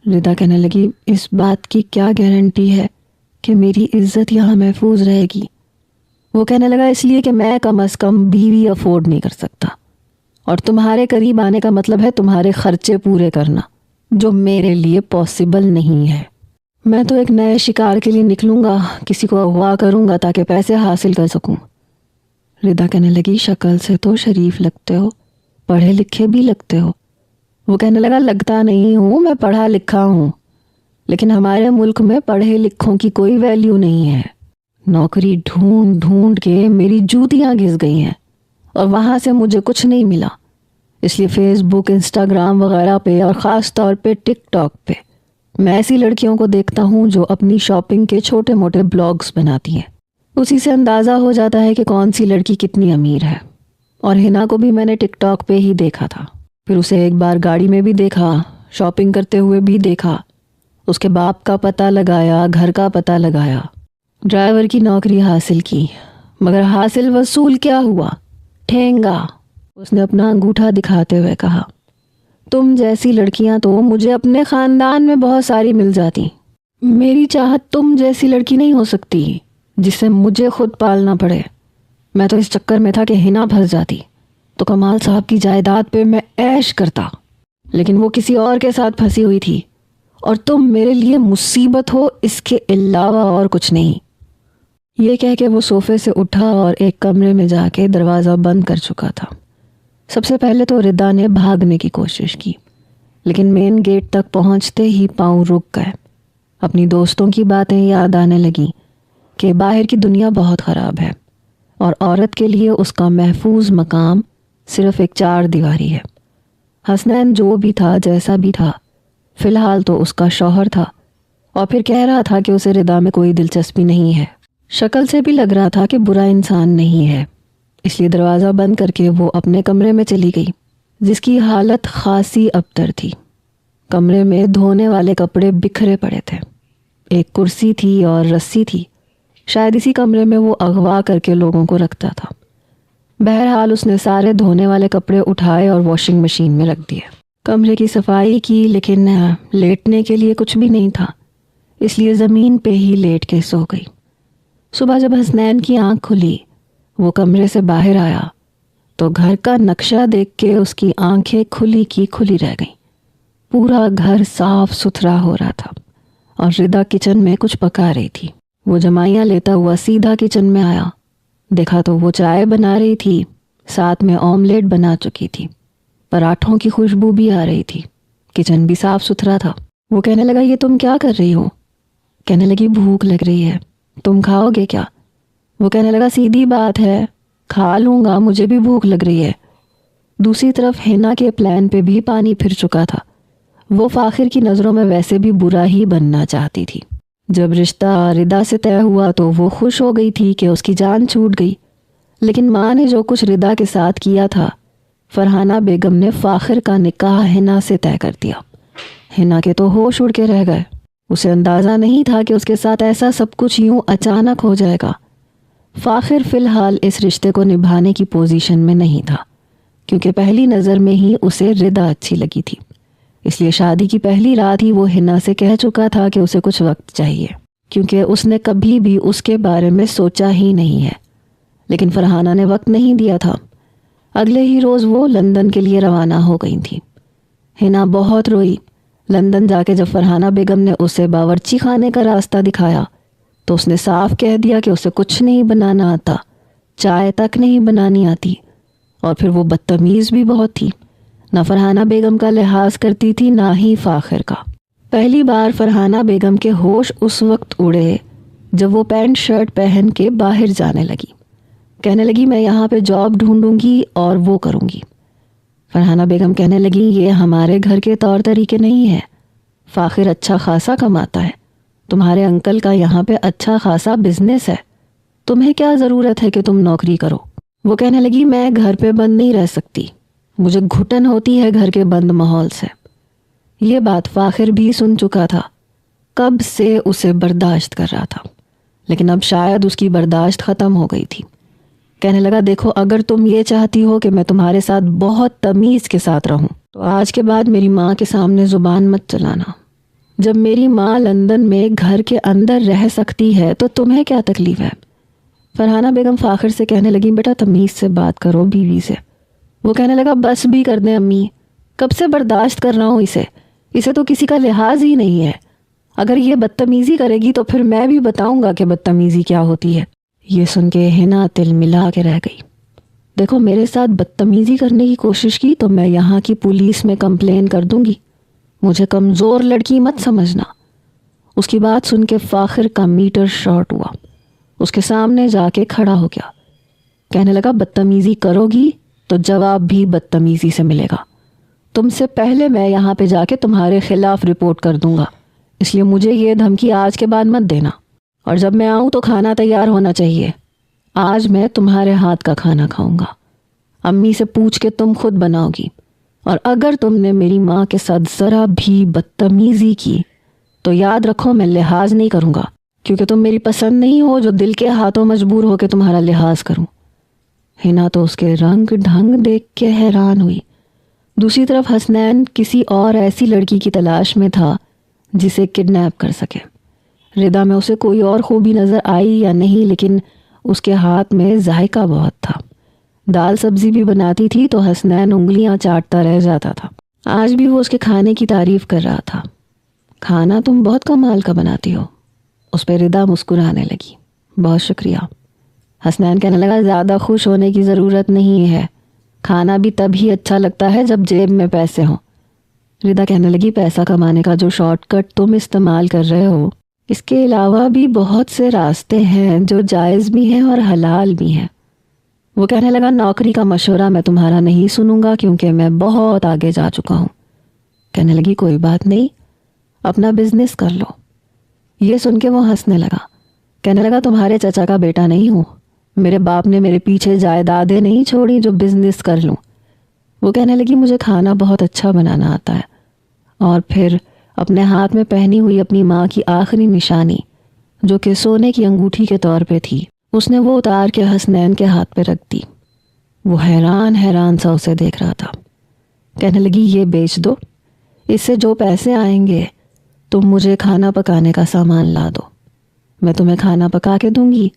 ردا کہنے لگی اس بات کی کیا گارنٹی ہے کہ میری عزت یہاں محفوظ رہے گی؟ وہ کہنے لگا اس لیے کہ میں کم از کم بیوی افورڈ نہیں کر سکتا، اور تمہارے قریب آنے کا مطلب ہے تمہارے خرچے پورے کرنا، جو میرے لیے پاسبل نہیں ہے۔ میں تو ایک نئے شکار کے لیے نکلوں گا، کسی کو اغوا کروں گا تاکہ پیسے حاصل کر سکوں۔ ردا کہنے لگی شکل سے تو شریف لگتے ہو، پڑھے لکھے بھی لگتے ہو۔ وہ کہنے لگا لگتا نہیں ہوں، میں پڑھا لکھا ہوں، لیکن ہمارے ملک میں پڑھے لکھوں کی کوئی ویلیو نہیں ہے۔ نوکری ڈھونڈ ڈھونڈ کے میری جوتیاں گھس گئی ہیں اور وہاں سے مجھے کچھ نہیں ملا، اس لیے فیس بک، انسٹاگرام وغیرہ پہ اور خاص طور پہ ٹک ٹاک پہ میں ایسی لڑکیوں کو دیکھتا ہوں جو اپنی شاپنگ کے چھوٹے موٹے بلاگز بناتی ہیں، اسی سے اندازہ ہو جاتا ہے کہ کون سی لڑکی کتنی امیر ہے۔ اور ہنا کو بھی میں نے ٹک ٹاک پہ ہی دیکھا تھا، پھر اسے ایک بار گاڑی میں بھی دیکھا، شاپنگ کرتے ہوئے بھی دیکھا، اس کے باپ کا پتہ لگایا، گھر کا پتہ لگایا، ڈرائیور کی نوکری حاصل کی، مگر حاصل وصول کیا ہوا؟ ٹھینگا۔ اس نے اپنا انگوٹھا دکھاتے ہوئے کہا، تم جیسی لڑکیاں تو مجھے اپنے خاندان میں بہت ساری مل جاتی، میری چاہت تم جیسی لڑکی نہیں ہو سکتی جسے مجھے خود پالنا پڑے۔ میں تو اس چکر میں تھا کہ ہنا پھنس جاتی تو کمال صاحب کی جائیداد پہ میں عیش کرتا، لیکن وہ کسی اور کے ساتھ پھنسی ہوئی تھی، اور تم میرے لیے مصیبت ہو، اس کے علاوہ اور کچھ نہیں۔ یہ کہہ کے وہ صوفے سے اٹھا اور ایک کمرے میں جا کے دروازہ بند کر چکا تھا۔ سب سے پہلے تو ردا نے بھاگنے کی کوشش کی، لیکن مین گیٹ تک پہنچتے ہی پاؤں رک گئے۔ اپنی دوستوں کی باتیں یاد آنے لگیں کہ باہر کی دنیا بہت خراب ہے اور عورت کے لیے اس کا محفوظ مقام صرف ایک چار دیواری ہے۔ حسنین جو بھی تھا، جیسا بھی تھا، فی الحال تو اس کا شوہر تھا، اور پھر کہہ رہا تھا کہ اسے ردا میں کوئی دلچسپی نہیں ہے۔ شکل سے بھی لگ رہا تھا کہ برا انسان نہیں ہے، اس لیے دروازہ بند کر کے وہ اپنے کمرے میں چلی گئی، جس کی حالت خاصی ابتر تھی۔ کمرے میں دھونے والے کپڑے بکھرے پڑے تھے، ایک کرسی تھی اور رسی تھی، شاید اسی کمرے میں وہ اغوا کر کے لوگوں کو رکھتا تھا۔ بہرحال اس نے سارے دھونے والے کپڑے اٹھائے اور واشنگ مشین میں رکھ دیے۔ کمرے کی صفائی کی، لیکن لیٹنے کے لیے کچھ بھی نہیں تھا، اس لیے زمین پہ ہی لیٹ کے سو گئی۔ صبح جب حسنین کی آنکھ کھلی، وہ کمرے سے باہر آیا تو گھر کا نقشہ دیکھ کے اس کی آنکھیں کھلی کی کھلی رہ گئیں۔ پورا گھر صاف ستھرا ہو رہا تھا اور ردا کچن میں کچھ پکا رہی تھی۔ وہ جمائیاں لیتا ہوا سیدھا کچن میں آیا، دیکھا تو وہ چائے بنا رہی تھی، ساتھ میں آملیٹ بنا چکی تھی، پراٹھوں کی خوشبو بھی آ رہی تھی، کچن بھی صاف ستھرا تھا۔ وہ کہنے لگا، یہ تم کیا کر رہی ہو؟ کہنے لگی، بھوک لگ رہی ہے، تم کھاؤ گے کیا؟ وہ کہنے لگا، سیدھی بات ہے، کھا لوں گا، مجھے بھی بھوک لگ رہی ہے۔ دوسری طرف ہینا کے پلان پہ بھی پانی پھر چکا تھا، وہ فاخر کی نظروں میں ویسے بھی برا ہی بننا چاہتی تھی۔ جب رشتہ ردا سے طے ہوا تو وہ خوش ہو گئی تھی کہ اس کی جان چھوٹ گئی، لیکن ماں نے جو کچھ ردا کے ساتھ کیا تھا، فرحانہ بیگم نے فاخر کا نکاح ہنا سے طے کر دیا۔ ہنا کے تو ہوش اڑ کے رہ گئے، اسے اندازہ نہیں تھا کہ اس کے ساتھ ایسا سب کچھ یوں اچانک ہو جائے گا۔ فاخر فی الحال اس رشتے کو نبھانے کی پوزیشن میں نہیں تھا، کیونکہ پہلی نظر میں ہی اسے ردا اچھی لگی تھی، اس لیے شادی کی پہلی رات ہی وہ ہنا سے کہہ چکا تھا کہ اسے کچھ وقت چاہیے، کیونکہ اس نے کبھی بھی اس کے بارے میں سوچا ہی نہیں ہے۔ لیکن فرحانہ نے وقت نہیں دیا تھا، اگلے ہی روز وہ لندن کے لیے روانہ ہو گئی تھی۔ ہنا بہت روئی۔ لندن جا کے جب فرحانہ بیگم نے اسے باورچی خانے کا راستہ دکھایا تو اس نے صاف کہہ دیا کہ اسے کچھ نہیں بنانا آتا، چائے تک نہیں بنانی آتی، اور پھر وہ بدتمیز بھی بہت تھی، نہ فرحانہ بیگم کا لحاظ کرتی تھی نہ ہی فاخر کا۔ پہلی بار فرحانہ بیگم کے ہوش اس وقت اڑے جب وہ پینٹ شرٹ پہن کے باہر جانے لگی، کہنے لگی، میں یہاں پہ جاب ڈھونڈوں گی اور وہ کروں گی۔ فرحانہ بیگم کہنے لگی، یہ ہمارے گھر کے طور طریقے نہیں ہیں، فاخر اچھا خاصا کماتا ہے، تمہارے انکل کا یہاں پہ اچھا خاصا بزنس ہے، تمہیں کیا ضرورت ہے کہ تم نوکری کرو؟ وہ کہنے لگی، میں گھر پہ بند نہیں رہ سکتی، مجھے گھٹن ہوتی ہے گھر کے بند ماحول سے۔ یہ بات فاخر بھی سن چکا تھا، کب سے اسے برداشت کر رہا تھا، لیکن اب شاید اس کی برداشت ختم ہو گئی تھی۔ کہنے لگا، دیکھو، اگر تم یہ چاہتی ہو کہ میں تمہارے ساتھ بہت تمیز کے ساتھ رہوں تو آج کے بعد میری ماں کے سامنے زبان مت چلانا۔ جب میری ماں لندن میں گھر کے اندر رہ سکتی ہے تو تمہیں کیا تکلیف ہے؟ فرحانہ بیگم فاخر سے کہنے لگی، بیٹا تمیز سے بات کرو بیوی سے۔ وہ کہنے لگا، بس بھی کر دیں امی، کب سے برداشت کر رہا ہوں اسے تو کسی کا لحاظ ہی نہیں ہے، اگر یہ بدتمیزی کرے گی تو پھر میں بھی بتاؤں گا کہ بدتمیزی کیا ہوتی ہے۔ یہ سن کے ہنا تل ملا کے رہ گئی۔ دیکھو، میرے ساتھ بدتمیزی کرنے کی کوشش کی تو میں یہاں کی پولیس میں کمپلین کر دوں گی، مجھے کمزور لڑکی مت سمجھنا۔ اس کی بات سن کے فاخر کا میٹر شارٹ ہوا، اس کے سامنے جا کے کھڑا ہو گیا، کہنے لگا، بدتمیزی کرو گی تو جواب بھی بدتمیزی سے ملے گا، تم سے پہلے میں یہاں پہ جا کے تمہارے خلاف رپورٹ کر دوں گا، اس لیے مجھے یہ دھمکی آج کے بعد مت دینا، اور جب میں آؤں تو کھانا تیار ہونا چاہیے۔ آج میں تمہارے ہاتھ کا کھانا کھاؤں گا، امی سے پوچھ کے تم خود بناؤ گی، اور اگر تم نے میری ماں کے ساتھ ذرا بھی بدتمیزی کی تو یاد رکھو میں لحاظ نہیں کروں گا، کیونکہ تم میری پسند نہیں ہو جو دل کے ہاتھوں مجبور ہو کے تمہارا لحاظ کروں۔ ہنا تو اس کے رنگ ڈھنگ دیکھ کے حیران ہوئی۔ دوسری طرف حسنین کسی اور ایسی لڑکی کی تلاش میں تھا جسے کڈنیپ کر سکے۔ ردا میں اسے کوئی اور خوبی نظر آئی یا نہیں، لیکن اس کے ہاتھ میں ذائقہ بہت تھا۔ دال سبزی بھی بناتی تھی تو حسنین انگلیاں چاٹتا رہ جاتا تھا۔ آج بھی وہ اس کے کھانے کی تعریف کر رہا تھا۔ کھانا تم بہت کمال کا بناتی ہو۔ اس پہ ردا مسکرانے لگی۔ بہت شکریہ۔ حسنین کہنے لگا زیادہ خوش ہونے کی ضرورت نہیں ہے، کھانا بھی تبھی اچھا لگتا ہے جب جیب میں پیسے ہوں۔ ردا کہنے لگی پیسہ کمانے کا جو شارٹ کٹ تم استعمال کر رہے ہو، اس کے علاوہ بھی بہت سے راستے ہیں جو جائز بھی ہیں اور حلال بھی ہیں۔ وہ کہنے لگا نوکری کا مشورہ میں تمہارا نہیں سنوں گا کیونکہ میں بہت آگے جا چکا ہوں۔ کہنے لگی کوئی بات نہیں، اپنا بزنس کر لو۔ یہ سن کے وہ ہنسنے لگا، کہنے لگا تمہارے چچا کا بیٹا نہیں ہوں، میرے باپ نے میرے پیچھے جائیدادیں نہیں چھوڑی جو بزنس کر لوں۔ وہ کہنے لگی مجھے کھانا بہت اچھا بنانا آتا ہے، اور پھر اپنے ہاتھ میں پہنی ہوئی اپنی ماں کی آخری نشانی جو کہ سونے کی انگوٹھی کے طور پہ تھی، اس نے وہ اتار کے حسنین کے ہاتھ پہ رکھ دی۔ وہ حیران سا اسے دیکھ رہا تھا۔ کہنے لگی یہ بیچ دو، اس سے جو پیسے آئیں گے تم مجھے کھانا پکانے کا سامان لا دو، میں تمہیں کھانا پکا کے دوں گی،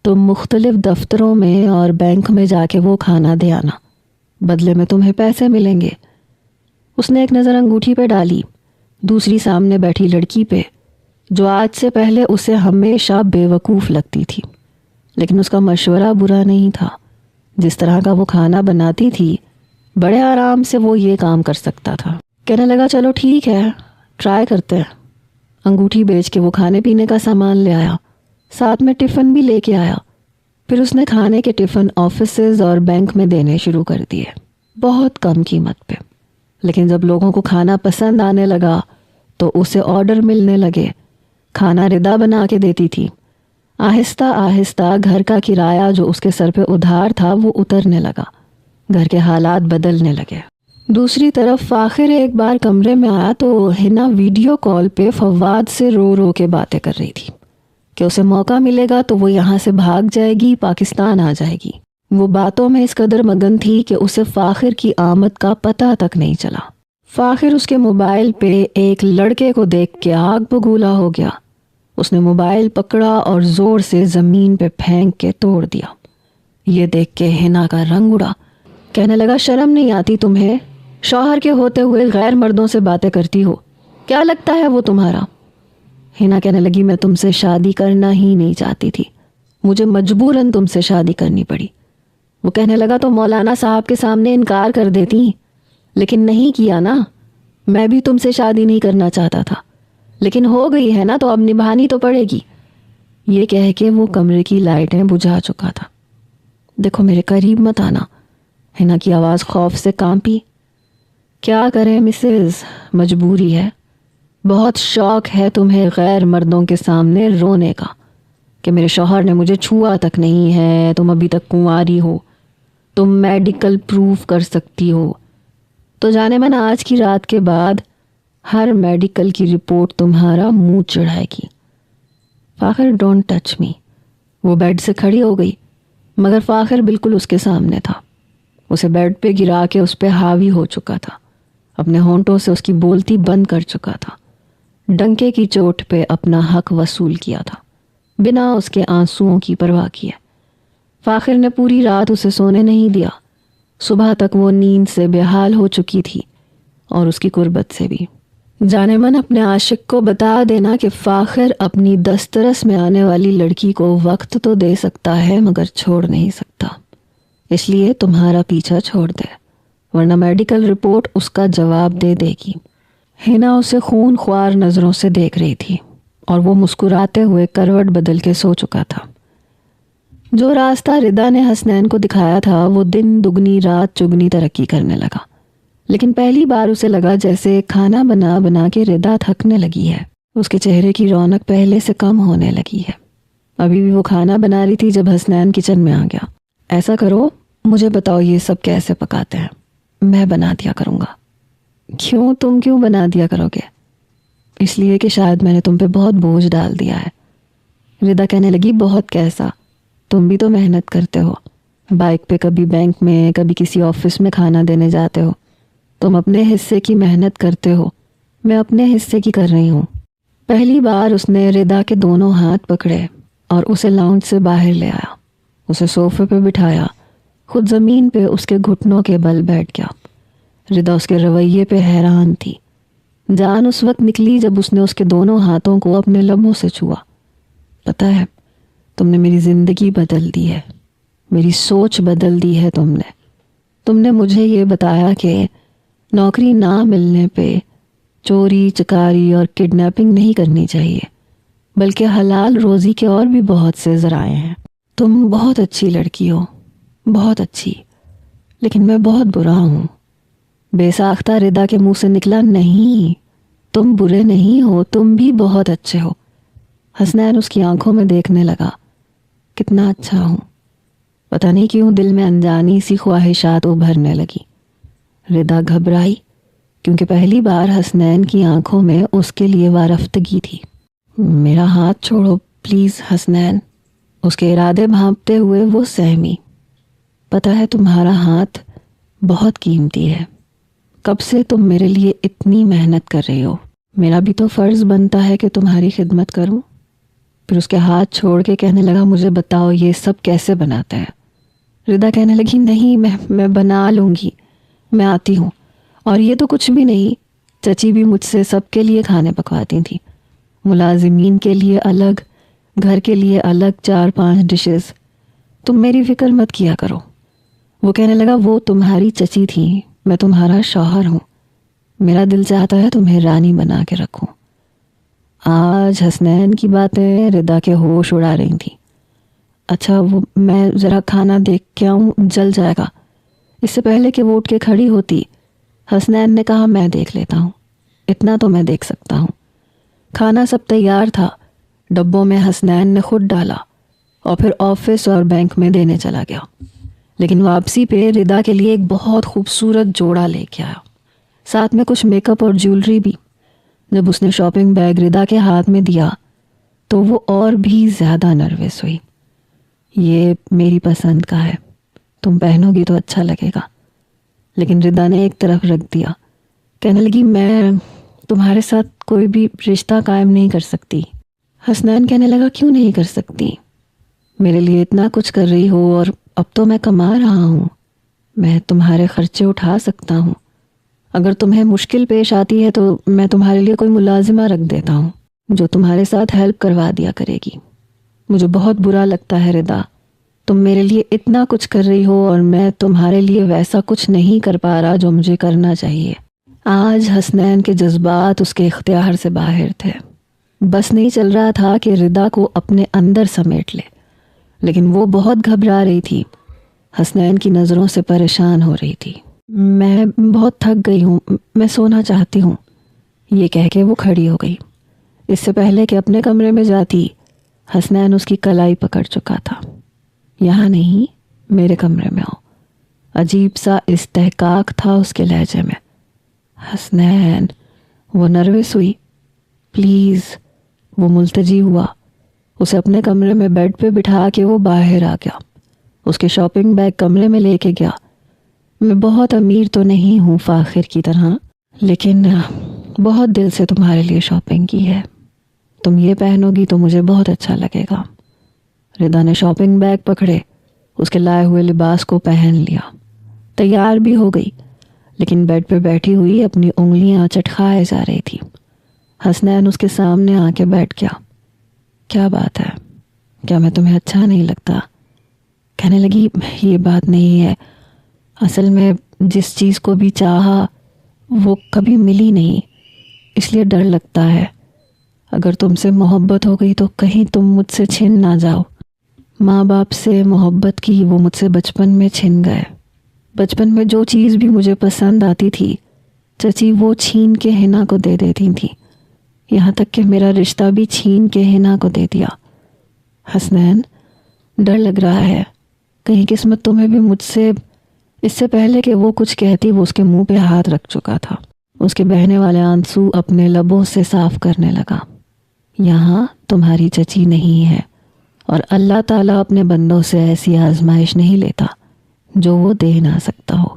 تم مختلف دفتروں میں اور بینک میں جا کے وہ کھانا دے آنا، بدلے میں تمہیں پیسے ملیں گے۔ اس نے ایک نظر انگوٹھی پہ ڈالی، دوسری سامنے بیٹھی لڑکی پہ جو آج سے پہلے اسے ہمیشہ بے وقوف لگتی تھی، لیکن اس کا مشورہ برا نہیں تھا۔ جس طرح کا وہ کھانا بناتی تھی بڑے آرام سے وہ یہ کام کر سکتا تھا۔ کہنے لگا چلو ٹھیک ہے، ٹرائی کرتے ہیں۔ انگوٹھی بیچ کے وہ کھانے پینے کا سامان لے آیا، ساتھ میں ٹفن بھی لے کے آیا۔ پھر اس نے کھانے کے ٹفن آفیسز اور بینک میں دینے شروع کر دیے، بہت کم قیمت پہ۔ لیکن جب لوگوں کو کھانا پسند آنے لگا تو اسے آرڈر ملنے لگے۔ کھانا ردا بنا کے دیتی تھی۔ آہستہ آہستہ گھر کا کرایہ جو اس کے سر پہ ادھار تھا وہ اترنے لگا، گھر کے حالات بدلنے لگے۔ دوسری طرف فاخر ایک بار کمرے میں آیا تو ہنا ویڈیو کال پہ فواد سے رو رو کے باتیں کر رہی تھی کہ اسے موقع ملے گا تو وہ یہاں سے بھاگ جائے گی، پاکستان آ جائے گی۔ وہ باتوں میں اس قدر مگن تھی کہ اسے فاخر کی آمد کا پتہ تک نہیں چلا۔ فاخر اس کے موبائل پہ ایک لڑکے کو دیکھ کے آگ بگولا ہو گیا۔ اس نے موبائل پکڑا اور زور سے زمین پہ پھینک کے توڑ دیا۔ یہ دیکھ کے ہنا کا رنگ اڑا۔ کہنے لگا شرم نہیں آتی تمہیں؟ شوہر کے ہوتے ہوئے غیر مردوں سے باتیں کرتی ہو، کیا لگتا ہے وہ تمہارا؟ ہنا کہنے لگی میں تم سے شادی کرنا ہی نہیں چاہتی تھی، مجھے مجبوراً تم سے شادی کرنی پڑی۔ وہ کہنے لگا تو مولانا صاحب کے سامنے انکار کر دیتی، لیکن نہیں کیا نا۔ میں بھی تم سے شادی نہیں کرنا چاہتا تھا، لیکن ہو گئی ہے نا تو اب نبھانی تو پڑے گی۔ یہ کہہ کے وہ کمرے کی لائٹیں بجھا چکا تھا۔ دیکھو میرے قریب مت آنا، ہنا کی آواز خوف سے کانپی۔ کیا کریں مسز، مجبوری ہے۔ بہت شوق ہے تمہیں غیر مردوں کے سامنے رونے کا کہ میرے شوہر نے مجھے چھوا تک نہیں ہے، تم ابھی تک کنواری ہو، تم میڈیکل پروف کر سکتی ہو تو جانے من آج کی رات کے بعد ہر میڈیکل کی رپورٹ تمہارا منہ چڑھائے گی۔ فاخر ڈونٹ ٹچ می۔ وہ بیڈ سے کھڑی ہو گئی مگر فاخر بالکل اس کے سامنے تھا، اسے بیڈ پہ گرا کے اس پہ حاوی ہو چکا تھا، اپنے ہونٹوں سے اس کی بولتی بند کر چکا تھا، ڈنکے کی چوٹ پہ اپنا حق وصول کیا تھا بنا اس کے آنسوؤں کی پرواہ کیے۔ فاخر نے پوری رات اسے سونے نہیں دیا، صبح تک وہ نیند سے بے حال ہو چکی تھی اور اس کی قربت سے بھی۔ جانے من اپنے عاشق کو بتا دینا کہ فاخر اپنی دسترس میں آنے والی لڑکی کو وقت تو دے سکتا ہے مگر چھوڑ نہیں سکتا، اس لیے تمہارا پیچھا چھوڑ دے ورنہ میڈیکل رپورٹ اس کا جواب دے دے گی۔ ہنا اسے خون خوار نظروں سے دیکھ رہی تھی اور وہ مسکراتے ہوئے کروٹ بدل کے سو چکا تھا۔ جو راستہ ردا نے حسنین کو دکھایا تھا وہ دن دگنی رات چگنی ترقی کرنے لگا، لیکن پہلی بار اسے لگا جیسے کھانا بنا بنا کے ردا تھکنے لگی ہے۔ اس کے چہرے کی رونق پہلے سے کم ہونے لگی ہے۔ ابھی بھی وہ کھانا بنا رہی تھی جب حسنین کچن میں آ گیا۔ ایسا کرو، مجھے بتاؤ یہ سب کیسے پکاتے ہیں، میں بنا دیا کروں گا۔ کیوں؟ تم کیوں بنا دیا کرو گے؟ اس لیے کہ شاید میں نے تم پہ بہت بوجھ ڈال دیا ہے۔ ردا کہنے لگی، بہت کیسا؟ تم بھی تو محنت کرتے ہو، بائک پہ کبھی بینک میں کبھی کسی آفس میں کھانا دینے جاتے ہو۔ تم اپنے حصے کی محنت کرتے ہو، میں اپنے حصے کی کر رہی ہوں۔ پہلی بار اس نے ردا کے دونوں ہاتھ پکڑے اور اسے لاؤنج سے باہر لے آیا، اسے صوفے پہ بٹھایا، خود زمین پہ اس کے گھٹنوں کے بل بیٹھ گیا۔ ردا اس کے رویے پہ حیران تھی۔ جان اس وقت نکلی جب اس نے اس کے دونوں ہاتھوں کو اپنے لبوں سے چھوا۔ پتہ ہے، تم نے میری زندگی بدل دی ہے، میری سوچ بدل دی ہے تم نے مجھے یہ بتایا کہ نوکری نہ ملنے پہ چوری چکاری اور کڈنیپنگ نہیں کرنی چاہیے، بلکہ حلال روزی کے اور بھی بہت سے ذرائع ہیں۔ تم بہت اچھی لڑکی ہو، بہت اچھی، لیکن میں بہت برا ہوں۔ بے ساختہ ردا کے منہ سے نکلا، نہیں، تم برے نہیں ہو، تم بھی بہت اچھے ہو۔ حسنین اس کی آنکھوں میں دیکھنے لگا، کتنا اچھا ہوں۔ پتہ نہیں کیوں دل میں انجانی سی خواہشات ابھرنے لگی۔ ردا گھبرائی کیونکہ پہلی بار حسنین کی آنکھوں میں اس کے لیے وارفتگی تھی۔ میرا ہاتھ چھوڑو پلیز حسنین، اس کے ارادے بھانپتے ہوئے وہ سہمی۔ پتہ ہے تمہارا ہاتھ بہت قیمتی ہے، کب سے تم میرے لیے اتنی محنت کر رہی ہو، میرا بھی تو فرض بنتا ہے کہ تمہاری خدمت کروں۔ پھر اس کے ہاتھ چھوڑ کے کہنے لگا، مجھے بتاؤ یہ سب کیسے بناتے ہیں؟ ردا کہنے لگی، نہیں، میں بنا لوں گی، میں آتی ہوں۔ اور یہ تو کچھ بھی نہیں، چچی بھی مجھ سے سب کے لیے کھانے پکواتی تھیں، ملازمین کے لیے الگ، گھر کے لیے الگ 4-5 ڈشز۔ تم میری فکر مت کیا کرو۔ وہ کہنے لگا، وہ تمہاری چچی تھیں، میں تمہارا شوہر ہوں، میرا دل چاہتا ہے تمہیں رانی بنا کے رکھوں۔ آج حسنین کی باتیں ردا کے ہوش اڑا رہی تھیں۔ اچھا، وہ میں ذرا کھانا دیکھ کے آؤں، جل جائے گا۔ اس سے پہلے کہ وہ اٹھ کے کھڑی ہوتی، حسنین نے کہا، میں دیکھ لیتا ہوں، اتنا تو میں دیکھ سکتا ہوں۔ کھانا سب تیار تھا، ڈبوں میں حسنین نے خود ڈالا اور پھر آفس اور بینک میں دینے چلا گیا۔ لیکن واپسی پہ ردا کے لیے ایک بہت خوبصورت جوڑا لے کے آیا، ساتھ میں کچھ میک اپ اور جیولری بھی۔ جب اس نے شاپنگ بیگ ردا کے ہاتھ میں دیا تو وہ اور بھی زیادہ نروس ہوئی۔ یہ میری پسند کا ہے، تم پہنو گی تو اچھا لگے گا۔ لیکن ردا نے ایک طرف رکھ دیا، کہنے لگی، میں تمہارے ساتھ کوئی بھی رشتہ قائم نہیں کر سکتی۔ حسنین کہنے لگا، کیوں نہیں کر سکتی؟ میرے لیے اتنا کچھ کر رہی ہو اور اب تو میں کما رہا ہوں، میں تمہارے خرچے اٹھا سکتا ہوں۔ اگر تمہیں مشکل پیش آتی ہے تو میں تمہارے لیے کوئی ملازمہ رکھ دیتا ہوں جو تمہارے ساتھ ہیلپ کروا دیا کرے گی۔ مجھے بہت برا لگتا ہے ردا، تم میرے لیے اتنا کچھ کر رہی ہو اور میں تمہارے لیے ویسا کچھ نہیں کر پا رہا جو مجھے کرنا چاہیے۔ آج حسنین کے جذبات اس کے اختیار سے باہر تھے، بس نہیں چل رہا تھا کہ ردا کو اپنے اندر سمیٹ لے، لیکن وہ بہت گھبرا رہی تھی، حسنین کی نظروں سے پریشان ہو رہی تھی۔ میں بہت تھک گئی ہوں، میں سونا چاہتی ہوں، یہ کہہ کے وہ کھڑی ہو گئی۔ اس سے پہلے کہ اپنے کمرے میں جاتی، حسنین اس کی کلائی پکڑ چکا تھا۔ یہاں نہیں، میرے کمرے میں آؤ۔ عجیب سا استحقاق تھا اس کے لہجے میں۔ حسنین، وہ نروس ہوئی۔ پلیز، وہ ملتجی ہوا۔ اسے اپنے کمرے میں بیڈ پہ بٹھا کے وہ باہر آ گیا، اس کے شاپنگ بیگ کمرے میں لے کے گیا۔ میں بہت امیر تو نہیں ہوں فاخر کی طرح، لیکن بہت دل سے تمہارے لیے شاپنگ کی ہے، تم یہ پہنو گی تو مجھے بہت اچھا لگے گا۔ ردا نے شاپنگ بیگ پکڑے، اس کے لائے ہوئے لباس کو پہن لیا، تیار بھی ہو گئی، لیکن بیڈ پہ بیٹھی ہوئی اپنی انگلیاں چٹکھائے جا رہی تھی۔ حسنین اس کے سامنے آ کے بیٹھ گیا۔ کیا بات ہے، کیا میں تمہیں اچھا نہیں لگتا؟ کہنے لگی، یہ بات نہیں ہے، اصل میں جس چیز کو بھی چاہا وہ کبھی ملی نہیں، اس لیے ڈر لگتا ہے، اگر تم سے محبت ہو گئی تو کہیں تم مجھ سے چھن نہ جاؤ۔ ماں باپ سے محبت کی وہ مجھ سے بچپن میں چھن گئے۔ بچپن میں جو چیز بھی مجھے پسند آتی تھی، چچی وہ چھین کے حنا کو دے دیتی تھی۔ یہاں تک کہ میرا رشتہ بھی چھین کے ہنا کو دے دیا۔ حسنین، ڈر لگ رہا ہے کہیں قسمت تمہیں بھی مجھ سے، اس سے پہلے کہ وہ کچھ کہتی وہ اس کے منہ پہ ہاتھ رکھ چکا تھا۔ اس کے بہنے والے آنسو اپنے لبوں سے صاف کرنے لگا۔ یہاں تمہاری چچی نہیں ہے، اور اللہ تعالیٰ اپنے بندوں سے ایسی آزمائش نہیں لیتا جو وہ دے نہ سکتا ہو۔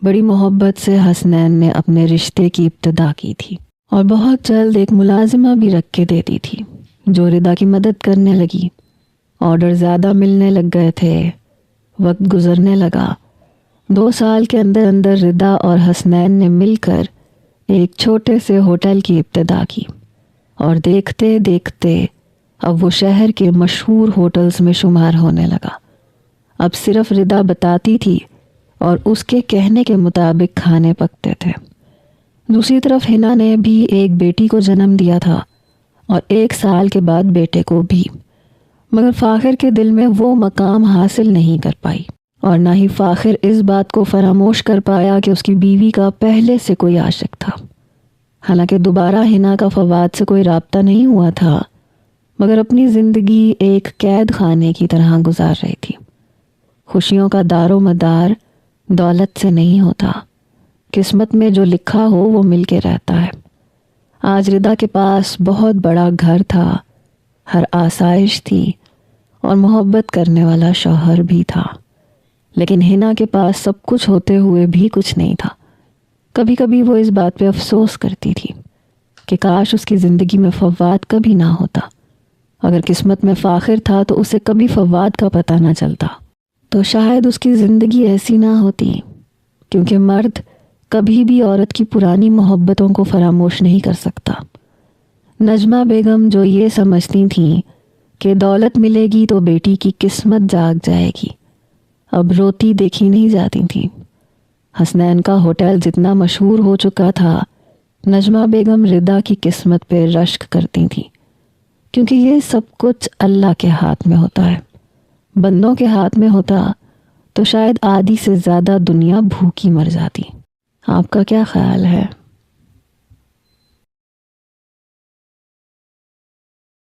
بڑی محبت سے حسنین نے اپنے رشتے کی ابتدا کی تھی اور بہت جلد ایک ملازمہ بھی رکھ کے دیتی تھی جو ردا کی مدد کرنے لگی۔ آرڈر زیادہ ملنے لگ گئے تھے، وقت گزرنے لگا۔ 2 سال کے اندر اندر ردا اور حسنین نے مل کر ایک چھوٹے سے ہوٹل کی ابتدا کی، اور دیکھتے دیکھتے اب وہ شہر کے مشہور ہوٹلز میں شمار ہونے لگا۔ اب صرف ردا بتاتی تھی اور اس کے کہنے کے مطابق کھانے پکتے تھے۔ دوسری طرف ہنا نے بھی ایک بیٹی کو جنم دیا تھا، اور 1 سال کے بعد بیٹے کو بھی، مگر فاخر کے دل میں وہ مقام حاصل نہیں کر پائی، اور نہ ہی فاخر اس بات کو فراموش کر پایا کہ اس کی بیوی کا پہلے سے کوئی عاشق تھا۔ حالانکہ دوبارہ ہنا کا فواد سے کوئی رابطہ نہیں ہوا تھا، مگر اپنی زندگی ایک قید خانے کی طرح گزار رہی تھی۔ خوشیوں کا دار و مدار دولت سے نہیں ہوتا، قسمت میں جو لکھا ہو وہ مل کے رہتا ہے۔ آج ردا کے پاس بہت بڑا گھر تھا، ہر آسائش تھی، اور محبت کرنے والا شوہر بھی تھا، لیکن ہنا کے پاس سب کچھ ہوتے ہوئے بھی کچھ نہیں تھا۔ کبھی کبھی وہ اس بات پہ افسوس کرتی تھی کہ کاش اس کی زندگی میں فواد کبھی نہ ہوتا۔ اگر قسمت میں فاخر تھا تو اسے کبھی فواد کا پتہ نہ چلتا، تو شاید اس کی زندگی ایسی نہ ہوتی، کیونکہ مرد کبھی بھی عورت کی پرانی محبتوں کو فراموش نہیں کر سکتا۔ نجمہ بیگم جو یہ سمجھتی تھیں کہ دولت ملے گی تو بیٹی کی قسمت جاگ جائے گی، اب روتی دیکھی نہیں جاتی تھیں۔ حسنین کا ہوٹل جتنا مشہور ہو چکا تھا، نجمہ بیگم ردا کی قسمت پہ رشک کرتی تھیں، کیونکہ یہ سب کچھ اللہ کے ہاتھ میں ہوتا ہے۔ بندوں کے ہاتھ میں ہوتا تو شاید آدھی سے زیادہ دنیا بھوکی مر جاتی۔ آپ کا کیا خیال ہے؟